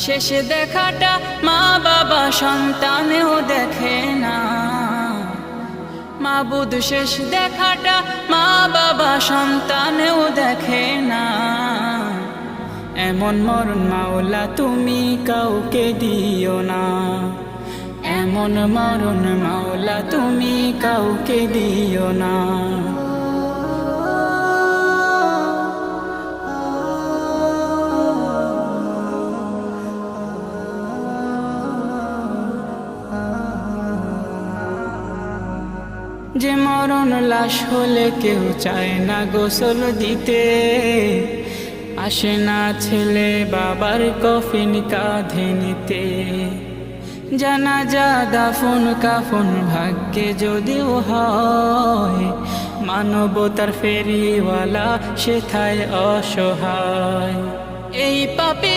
শেষ দেখাটা মা বাবা সন্তানেও দেখে না। মাবুদ শেষ দেখাটা মা বাবা সন্তানেও দেখে না। এমন মরণ মাওলা তুমি কাউকে দিও না। এমন মরণ মাওলা তুমি কাউকে দিও না। যে মরণ লাশ হলে কেউ চায় না গোসল দিতে, আসে না ছেলে বাবার কফিন কাঁধে নিতে। জানাজা দাফন কাফন ভাগ্যে যদিও হয়, মানবতার ফেরিওয়ালা সেথায় অসহায়। এই পাপী